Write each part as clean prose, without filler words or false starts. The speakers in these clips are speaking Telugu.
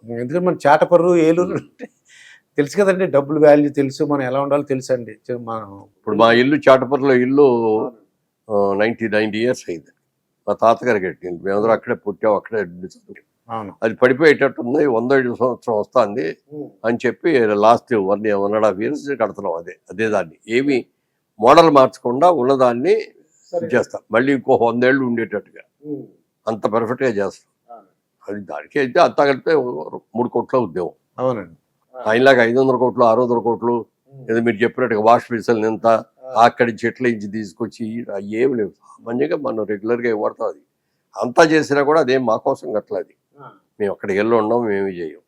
ఎందుకంటే మన చాటపర్రు ఏలూరు అంటే తెలుసు కదండి, డబ్బులు వాల్యూ తెలుసు, మనం ఎలా ఉండాలో తెలుసు అండి. మనం ఇప్పుడు మా ఇల్లు చాటపర్రులో ఇల్లు 90 years అయింది. మా తాతగారు కట్టింది. మేమందరం అక్కడే పుట్టాం, అక్కడే చదువుకున్నాం. అవును. అది పడిపోయేటట్టుంది, 105 సంవత్సరం వస్తుంది అని చెప్పి లాస్ట్ 1.5 years కడుతున్నాం. అదే దాన్ని ఏమి మోడల్ మార్చకుండా ఉన్నదాన్ని చేస్తాం. మళ్ళీ ఇంకో 100 ఏళ్ళు ఉండేటట్టుగా అంత పర్ఫెక్ట్గా చేస్తాం. అది దానికి అయితే అంతా కలిపితే 3 కోట్ల ఉద్యోగం. అవునండి. ఆయనలాగా 500 కోట్లు 600 కోట్లు ఏదో మీరు చెప్పినట్టుగా వాష్ బేసిన్ ఎంత అక్కడి చెట్ల నుంచి తీసుకొచ్చి ఏమి లేవు. సామాన్యంగా మనం రెగ్యులర్గా ఇవ్వడతాం. అది అంతా చేసినా కూడా అదేం మా కోసం కట్టలేదు. మేము అక్కడికి వెళ్ళి ఉన్నాం, మేమేమి చేయం.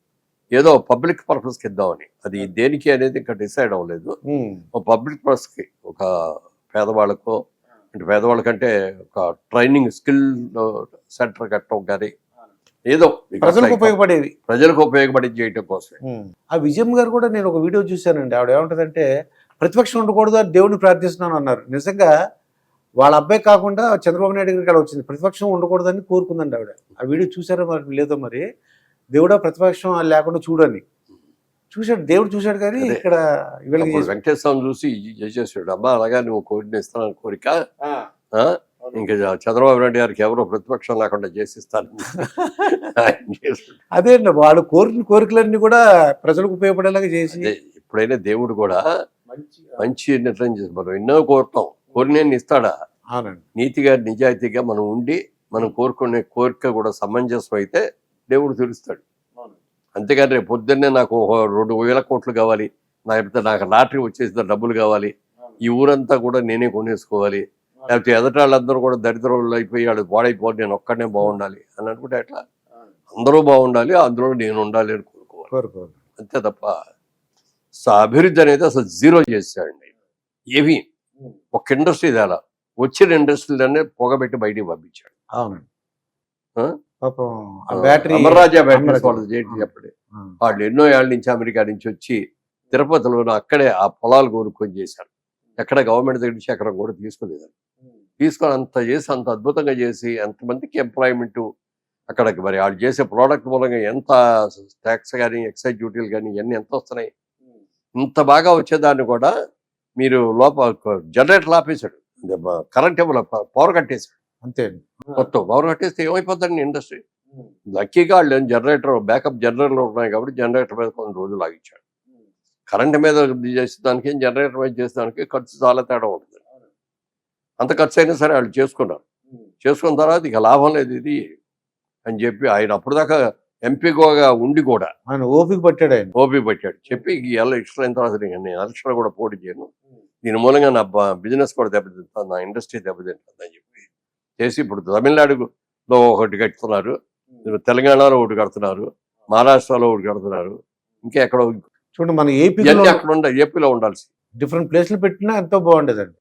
ఏదో పబ్లిక్ పర్పస్కి ఇద్దామని. అది దేనికి అనేది ఇంకా డిసైడ్ అవ్వలేదు. పబ్లిక్ పర్పస్కి ఒక పేదవాళ్ళకో, అంటే పేదవాళ్ళకంటే ఒక ట్రైనింగ్ స్కిల్ సెంటర్ కట్టడం కానీ ఏదో ప్రజలకు ఉపయోగపడి చేయటం కోసం. ఆ విజయం గారు కూడా నేను ఒక వీడియో చూశానండి. ఆవిడ ఏమంటదంటే ప్రతిపక్షం ఉండకూడదు అని దేవుడిని ప్రార్థిస్తున్నాను అన్నారు. నిజంగా వాళ్ళ అబ్బాయి కాకుండా చంద్రబాబు నాయుడు గారికి అలా వచ్చింది. ప్రతిపక్షం ఉండకూడదని కోరుకుందండి ఆవిడ. ఆ వీడియో చూసారో మరి లేదో, మరి దేవుడా ప్రతిపక్షం లేకుండా చూడని చూశాడు, దేవుడు చూశాడు. కానీ ఇక్కడ వెంకటేశ్వరం చూసి చేసేసాడు. అమ్మా అలాగా నువ్వు కోరిన ఇస్తానని కోరిక ఇంకా చంద్రబాబు నాయుడు గారికి ఎవరో ప్రతిపక్షం లేకుండా చేసిస్తాను. అదే అండి, వాళ్ళు కోరిన కోరికలన్నీ కూడా ప్రజలకు ఉపయోగపడేలాగా చేసి. ఎప్పుడైనా దేవుడు కూడా మంచి నిర్ణయం చేసి మనం ఎన్నో కోరుతాం, కోరిన ఇస్తాడా? నీతిగా నిజాయితీగా మనం ఉండి మనం కోరుకునే కోరిక కూడా సమంజసం అయితే దేవుడు తెలుస్తాడు. అంతేగాని రేపు పొద్దున్నే నాకు 2,000 కోట్లు కావాలి, నాకు లాటరీ వచ్చేసిన డబ్బులు కావాలి, ఈ ఊరంతా కూడా నేనే కొనేసుకోవాలి, లేకపోతే ఎదటాళ్ళందరూ కూడా దరిద్రులు అయిపోయి వాళ్ళు పాడైపోవాలి, నేను ఒక్కడనే బాగుండాలి అని అనుకుంటే ఎట్లా? అందరూ బాగుండాలి, అందులో నేను ఉండాలి అని కోరుకోవాలి. అంతే తప్ప అభివృద్ధి అనేది అసలు జీరో చేశాడండి. ఏవి ఒక ఇండస్ట్రీ తేలా, వచ్చిన ఇండస్ట్రీలనే పొగబెట్టి బయటికి పంపించాడు. అమర్రాజా బ్యాటరీస్ వాళ్ళు చెప్పండి. వాళ్ళు ఎన్నో ఏళ్ళ నుంచి అమెరికా నుంచి వచ్చి తిరుపతిలోనూ అక్కడే ఆ పొలాలు కోరుకొని చేశారు. ఎక్కడ గవర్నమెంట్ దగ్గర నుంచి ఎక్కడ కూడా తీసుకోలేదు. తీసుకొని అంత చేసి అంత అద్భుతంగా చేసి ఎంతమందికి ఎంప్లాయ్మెంట్ అక్కడికి, మరి వాళ్ళు చేసే ప్రోడక్ట్ మూలంగా ఎంత ట్యాక్స్ కానీ ఎక్సైజ్ డ్యూటీలు కానీ ఇవన్నీ ఎంత వస్తున్నాయి. ఇంత బాగా వచ్చేదాన్ని కూడా మీరు జనరేటర్ ఆపేశాడు, కరెంట్ ఇవ్వాలి, పవర్ కట్టేశాడు. అంతే మొత్తం పవర్ కట్టేస్తే ఏమైపోతుందండి ఇండస్ట్రీ. లక్కీగా వాళ్ళు జనరేటర్ బ్యాకప్ జనరేటర్లు ఉన్నాయి కాబట్టి జనరేటర్ మీద కొన్ని రోజులు ఆగించాడు. కరెంట్ మీద చేసేదానికి జనరేటర్ మీద చేసేదానికి ఖర్చు చాలా తేడా ఉంటుంది. అంత ఖర్చు అయినా సరే వాళ్ళు చేసుకున్న తర్వాత ఇక లాభం లేదు ఇది అని చెప్పి ఆయన అప్పుడు దాకా ఎంపీగా ఉండి కూడా ఓపిక పట్టాడు. చెప్పి ఎలక్షన్ అయిన తర్వాత నేను ఎలక్షన్ కూడా పోటీ చేయను, దీని మూలంగా నా బిజినెస్ కూడా దెబ్బతింటాను, నా ఇండస్ట్రీ దెబ్బతింటుంది అని చెప్పి చేసి ఇప్పుడు తమిళనాడులో ఒకటి కడుతున్నారు, తెలంగాణలో ఒకటి కడుతున్నారు, మహారాష్ట్రలో ఒకటి కడుతున్నారు, ఇంకా ఎక్కడో చూడండి. మన ఏపీలో ఉండాల్సి డిఫరెంట్ ప్లేస్లు పెట్టినా ఎంతో బాగుండేదండి.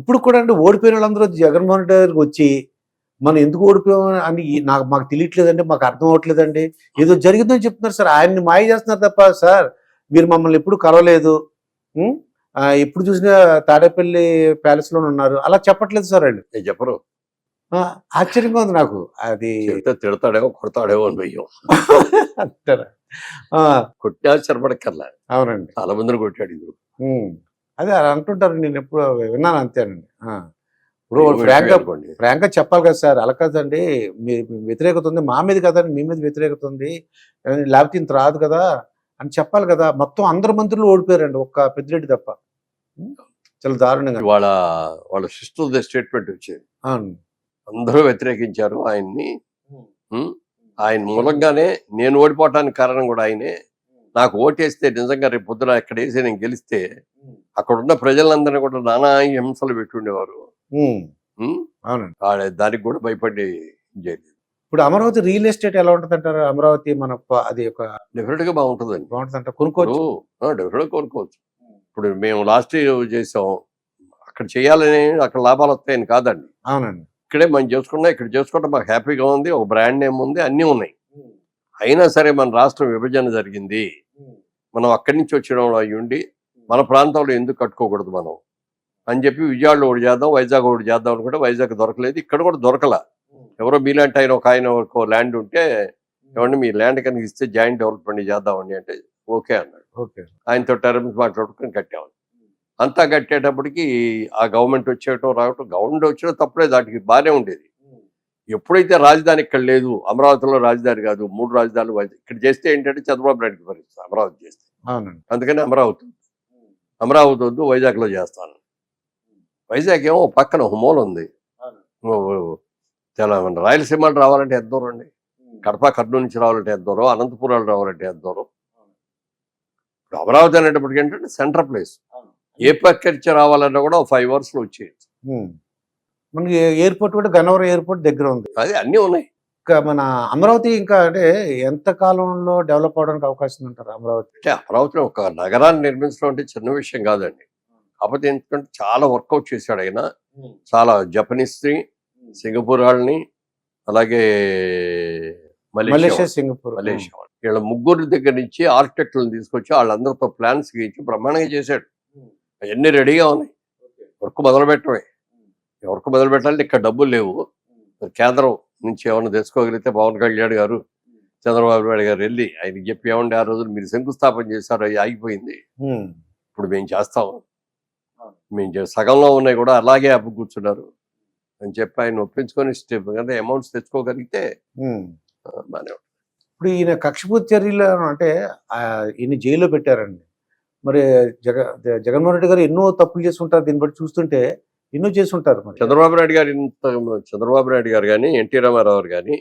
ఇప్పుడు కూడా అంటే ఓడిపోయిన వాళ్ళందరూ జగన్మోహన్ రెడ్డి గారికి వచ్చి మనం ఎందుకు ఓడిపోయామని అని మాకు తెలియట్లేదండి, మాకు అర్థం అవ్వట్లేదండి, ఏదో జరిగిందని చెప్తున్నారు సార్. ఆయన్ని మాయ చేస్తున్నారు తప్ప సార్ మీరు మమ్మల్ని ఎప్పుడు కలవలేదు, ఎప్పుడు చూసినా తాడేపల్లి ప్యాలెస్లోనే ఉన్నారు, అలా చెప్పట్లేదు సార్. వాళ్ళు చెప్పరు. ఆశ్చర్యంగా ఉంది నాకు. అది తిడతాడేమో కొడతాడేమో అని భయం. అంటారా? కొట్టి ఆశ్చర్యపడక్కర్లా. అవునండి, చాలా మందిని కొట్టాడు ఇది. అదే అలా అంటుంటారు, నేను ఎప్పుడు విన్నాను అంతేనండి. ఇప్పుడు ఫ్రాంక్గా చెప్పాలి కదా సార్, అలా కదండి, మీ వ్యతిరేకత ఉంది మా మీద కదండి, మీ మీద వ్యతిరేకత ఉంది, లేకపోతే ఇంత రాదు కదా అని చెప్పాలి కదా. మొత్తం అందరు మంత్రులు ఓడిపోయారండి, ఒక్క పెద్దిరెడ్డి తప్ప. చాలా దారుణంగా వాళ్ళ సిస్టర్ స్టేట్మెంట్ వచ్చేది, అందరూ వ్యతిరేకించారు ఆయన్ని, ఆయన మూలంగానే నేను ఓడిపోవటానికి కారణం కూడా ఆయనే, నాకు ఓటేస్తే నిజంగా రేపు పొద్దున ఎక్కడ వేసి నేను గెలిస్తే అక్కడ ఉన్న ప్రజలందరినీ కూడా నానా హింసలు పెట్టుండేవారు. దానికి కూడా భయపడి చేయలేదు. ఇప్పుడు అమరావతి రియల్ ఎస్టేట్ ఎలా ఉంటుంది అంటారు? అమరావతి మన అది ఒక డెఫినెట్ గా బాగుంటుందండి. బాగుంటుంది, కొనుక్కోవచ్చు, డెఫినెట్ గా కొనుక్కోవచ్చు. ఇప్పుడు మేము లాస్ట్ ఇయర్ చేసాం, అక్కడ చేయాలని అక్కడ లాభాలు వస్తాయని కాదండి. అవునండి, ఇక్కడే మనం చేసుకున్నా, ఇక్కడ చేసుకుంటే మాకు హ్యాపీగా ఉంది, ఒక బ్రాండ్ నేమ్ ఉంది, అన్నీ ఉన్నాయి. అయినా సరే మన రాష్ట్రం విభజన జరిగింది, మనం అక్కడి నుంచి వచ్చిన అయ్యుండి మన ప్రాంతంలో ఎందుకు కట్టుకోకూడదు మనం అని చెప్పి విజయవాడలో ఒకటి చేద్దాం, వైజాగ్ ఒకటి చేద్దాం అనుకుంటే వైజాగ్ దొరకలేదు, ఇక్కడ కూడా దొరకలా. ఎవరో మీలాంటి ఒక ఆయన ల్యాండ్ ఉంటే ఏమంటే మీ ల్యాండ్ కనుక ఇస్తే జాయింట్ డెవలప్మెంట్ చేద్దామండి అంటే ఓకే అన్నాడు. ఓకే. ఆయనతో టర్మ్స్ మాట్లాడుకుని కట్టాము. అంతా కట్టేటప్పటికి ఆ గవర్నమెంట్ వచ్చేయటం రావటం, గవర్నమెంట్ వచ్చినా తప్పుడే, దానికి బాగానే ఉండేది. ఎప్పుడైతే రాజధాని ఇక్కడ లేదు, అమరావతిలో రాజధాని కాదు, 3 రాజధానులు ఇక్కడ చేస్తే ఏంటంటే చంద్రబాబు నాయుడుకి పరిస్థితి అమరావతి చేస్తే. అవునండి. అందుకని అమరావతి వద్దు, వైజాగ్లో చేస్తాను. వైజాగ్ ఏమో పక్కన ఒక మూల ఉంది. రాయలసీమలు రావాలంటే ఎంత దూరం అండి? కడప కర్నూలు నుంచి రావాలంటే ఎంత దూరం, అనంతపురాలు రావాలంటే ఎంత దూరం. ఇప్పుడు అమరావతి అనేటప్పటికి ఏంటంటే సెంటర్ ప్లేస్. ఏ పక్కరించి రావాలన్నా కూడా 5 hours వచ్చేయచ్చు. మనకి ఎయిర్పోర్ట్ కూడా గన్నవరం ఎయిర్పోర్ట్ దగ్గర ఉంది. అది అన్నీ ఉన్నాయి. ఇంకా మన అమరావతి ఇంకా అంటే ఎంత కాలంలో డెవలప్ అవడానికి అవకాశం ఉంటారు అమరావతి? అంటే అమరావతిలో ఒక నగరాన్ని నిర్మించడం అంటే చిన్న విషయం కాదండి. కాకపోతే ఎందుకంటే చాలా వర్కౌట్ చేశాడు ఆయన. చాలా జపనీస్, సింగపూర్ వాళ్ళని, అలాగే మలేషియా, సింగపూర్, మలేషియా వీళ్ళ ముగ్గురు దగ్గర నుంచి ఆర్కిటెక్టులను తీసుకొచ్చి వాళ్ళందరితో ప్లాన్స్ గీయించి బ్రహ్మాండంగా చేశాడు. అవన్నీ రెడీగా ఉన్నాయి. వర్క్ మొదలు పెట్టడమే. వర్క్ మొదలు పెట్టాలంటే ఇక్కడ డబ్బులు లేవు. కేంద్రం నుంచి ఏమన్నా తెచ్చుకోగలిగితే పవన్ కళ్యాణ్ గారు, చంద్రబాబు నాయుడు గారు వెళ్ళి ఆయనకి చెప్పి ఏమండి ఆ రోజులు మీరు శంకుస్థాపన చేశారు, అది ఆగిపోయింది, ఇప్పుడు మేము చేస్తాం, మేము సగంలో ఉన్నాయి కూడా అలాగే అప్పు కూర్చున్నారు అని చెప్పి ఆయన ఒప్పించుకొని స్టెప్ అంటే అమౌంట్స్ తెచ్చుకోగలిగితే బాగానే ఉంటుంది. ఇప్పుడు ఈయన కక్షపూర్తి చర్యలు అంటే ఈయన జైల్లో పెట్టారండి. మరి జగన్మోహన్ రెడ్డి గారు ఎన్నో తప్పులు చేసి ఉంటారు, దీన్ని బట్టి చూస్తుంటే ఎన్నో చేసి ఉంటారు. చంద్రబాబు నాయుడు గారు కానీ, ఎన్టీ రామారావు గారు కానీ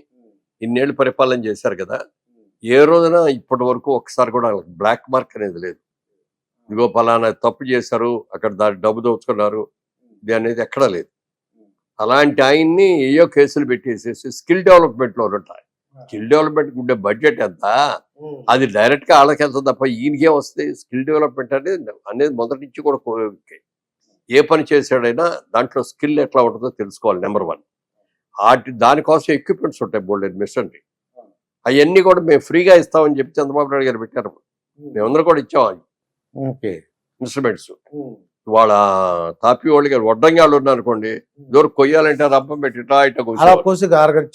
ఇన్నేళ్ళు పరిపాలన చేశారు కదా, ఏ రోజున ఇప్పటి వరకు ఒకసారి కూడా బ్లాక్ మార్క్ అనేది లేదు. ఇదిగో పలానా తప్పు చేశారు, అక్కడ దాని డబ్బు దోచుకున్నారు, ఇది అనేది ఎక్కడా లేదు. అలాంటి ఆయన్ని ఏయో కేసులు పెట్టేసేసి స్కిల్ డెవలప్మెంట్లో ఉంటాయి. స్కిల్ డెవలప్మెంట్ ఉండే బడ్జెట్ ఎంత, అది డైరెక్ట్గా వాళ్ళకి వెళ్తుంది తప్ప ఈయనకే వస్తుంది. స్కిల్ డెవలప్మెంట్ అనేది మొదటి నుంచి కూడా ఏ పని చేశాడైనా దాంట్లో స్కిల్ ఎట్లా ఉంటుందో తెలుసుకోవాలి. నెంబర్ 1 దానికోసం ఎక్విప్మెంట్స్ ఉంటాయి బోల్డెన్ మిషనరీ, అవన్నీ కూడా మేము ఫ్రీగా ఇస్తామని చెప్పి చంద్రబాబు నాయుడు గారు పెట్టారు. మేమందరం కూడా ఇచ్చాం ఇన్స్ట్రుమెంట్స్. వాళ్ళ తాపి వాళ్ళు గారు వడ్డంగి వాళ్ళు ఉన్నారు అనుకోండి, దూరం కొయ్యాలంటే రబ్బం పెట్టి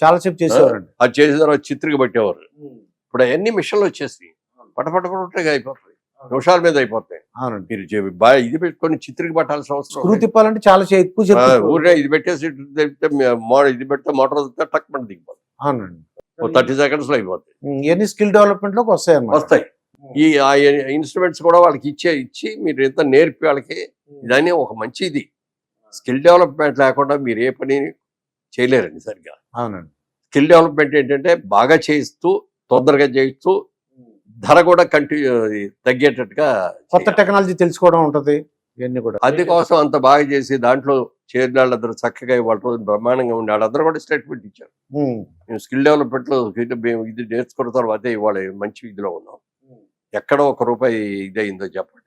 చాలా సేపు చేసేవారు. అది చేసిన తర్వాత చిత్రికి పెట్టేవారు. ఇప్పుడు అవన్నీ మిషన్లు వచ్చేసి పటపటగా అయిపోతాయి, నిమిషాల మీద అయిపోతాయి. మీరు ఇది పెట్టుకొని చిత్రికి పట్టాల్సిన అవసరం తిప్పాలంటే చాలా ఎక్కువ ఊరినే ఇది పెట్టేసి ఇది పెడితే మోటార్ టక్ మంది దిగిపోతాయి. 30 seconds లో అయిపోతాయి. ఇవన్నీ స్కిల్ డెవలప్మెంట్ లోకి వస్తాయి. ఈ ఇన్స్ట్రుమెంట్స్ కూడా వాళ్ళకి ఇచ్చి మీరు ఎంత నేర్పి వాళ్ళకి ఇదని ఒక మంచి ఇది. స్కిల్ డెవలప్మెంట్ లేకుండా మీరు ఏ పని చేయలేరండి సరిగ్గా. అవునండి. స్కిల్ డెవలప్మెంట్ ఏంటంటే బాగా చేయిస్తూ, తొందరగా చేయిస్తూ, ధర కూడా తగ్గేటట్టుగా కొత్త టెక్నాలజీ తెలుసుకోవడం ఉంటుంది. ఇవన్నీ కూడా అది కోసం అంత బాగా చేసి దాంట్లో చేరిన వాళ్ళందరూ చక్కగా వాళ్ళ రోజు బ్రహ్మాండంగా ఉండి వాళ్ళందరూ కూడా స్టేట్మెంట్ ఇచ్చారు. మేము స్కిల్ డెవలప్మెంట్ లో ఇది నేర్చుకున్న తర్వాత ఇవాళ మంచి ఇదిలో ఉన్నాం. ఎక్కడో ₹1 ఇదయిందో చెప్పండి.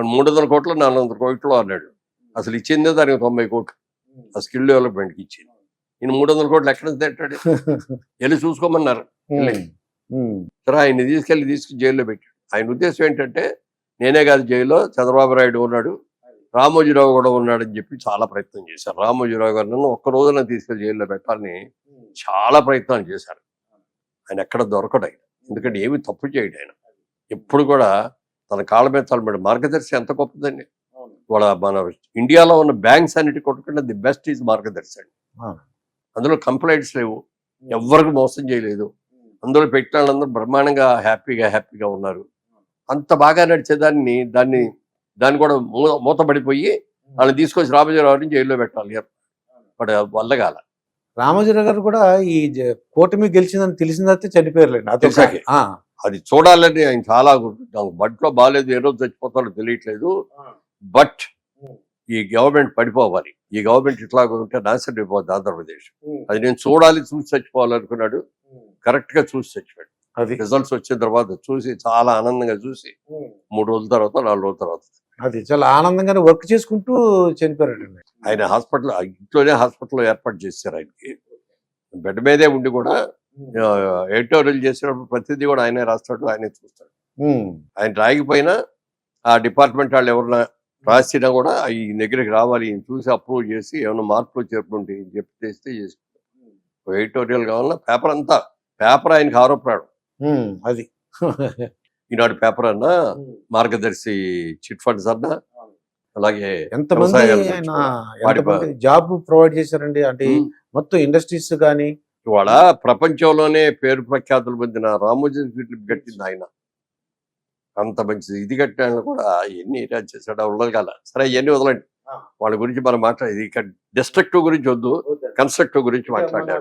300 కోట్లు 400 కోట్లు అన్నాడు. అసలు ఇచ్చిందే దానికి 90 కోట్లు ఆ స్కిల్ డెవలప్మెంట్కి ఇచ్చింది. ఈయన 300 కోట్లు ఎక్కడ నుంచి తింటాడు? వెళ్ళి చూసుకోమన్నారు. సరే ఆయన్ని తీసుకెళ్లి జైల్లో పెట్టాడు. ఆయన ఉద్దేశం ఏంటంటే నేనే కాదు జైల్లో, చంద్రబాబు నాయుడు ఉన్నాడు, రామోజీరావు కూడా ఉన్నాడని చెప్పి చాలా ప్రయత్నం చేశారు. రామోజీరావు గారిని ఒక్క రోజున తీసుకెళ్లి జైల్లో పెట్టాలని చాలా ప్రయత్నాలు చేశారు. ఆయన ఎక్కడ దొరకడు ఆయన, ఎందుకంటే ఏమి తప్పు చేయడు ఆయన. ఎప్పుడు కూడా తన కాళ్ళ మీద తలబడి మార్గదర్శి ఎంత గొప్పదండి. వాళ్ళ మన ఇండియాలో ఉన్న బ్యాంక్స్ అన్నిటి కొట్టుకుంటే ది బెస్ట్ ఈజ్ మార్గదర్శి అండి. అందులో కంప్లైంట్స్ లేవు, ఎవరికి మోసం చేయలేదు, అందులో పెట్టిన వాళ్ళందరూ బ్రహ్మాండంగా హ్యాపీగా ఉన్నారు. అంత బాగా నడిచేదాన్ని దాన్ని కూడా మూతపడిపోయి వాళ్ళని తీసుకొచ్చి రామోజీరావుని జైల్లో పెట్టాలి. బట్ వల్ల కాల. రామోజీరావు గారు కూడా ఈ కూటమి గెలిచిందని తెలిసిందైతే చనిపోయారులేండి. అది చూడాలని ఆయన చాలా బట్లో బాగాలేదు, ఏ రోజు చచ్చిపోతాడో తెలియట్లేదు. బట్ ఈ గవర్నమెంట్ పడిపోవాలి, ఈ గవర్నమెంట్ ఇట్లా ఉంటే నాశనం అయిపోద్ది ఆంధ్రప్రదేశ్. అది నేను చూసి చచ్చిపోవాలనుకున్నాడు. కరెక్ట్ గా చూసి చచ్చిపోయాడు. అది రిజల్ట్స్ వచ్చిన తర్వాత చూసి చాలా ఆనందంగా చూసి 3 రోజుల తర్వాత 4 రోజుల తర్వాత అది చాలా ఆనందంగానే వర్క్ చేసుకుంటూ చనిపోయాడు. ఆయన ఇంట్లోనే హాస్పిటల్ ఏర్పాటు చేశారు. ఆయనకి బెడ్ మీదే ఉండి కూడా ఎడిటోరియల్ చేసినప్పుడు ప్రతిదీ కూడా ఆయనే రాస్తాడు, ఆయనే చూస్తాడు. ఆయన రాయకపోయినా ఆ డిపార్ట్మెంట్ వాళ్ళు ఎవరైనా రాసినా కూడా ఈ దగ్గరికి రావాలి, చూసి అప్రూవ్ చేసి ఏమైనా మార్పులు చేర్పుంటే చెప్పి తెస్తే చేసుకుంటారు. ఎడిటోరియల్ కావాలన్నా పేపర్ అంతా పేపర్ ఆయనకి ఆరోపణ. అది ఈనాడు పేపర్ అన్నా, మార్గదర్శి చిట్ ఫండ్స్ అన్నా, అలాగే ఎంతమంది వ్యవసాయాల గురించి ఆయన కూడా. ఎంతమంది జాబ్ ప్రొవైడ్ చేశారండి అంటే మొత్తం ఇండస్ట్రీస్ కానీ. ఇవాళ ప్రపంచంలోనే పేరు ప్రఖ్యాతులు పొందిన రామోజీ ఫిలిం కట్టింది ఆయన. అంత మంచి ఇది కట్టిన కూడా ఎన్ని చేశాడు ఉండగల. సరే ఇవన్నీ వదలండి, వాళ్ళ గురించి మనం మాట్లాడేది. ఇక డిస్ట్రక్టివ్ గురించి వద్దు, కన్స్ట్రక్టివ్ గురించి మాట్లాడారు.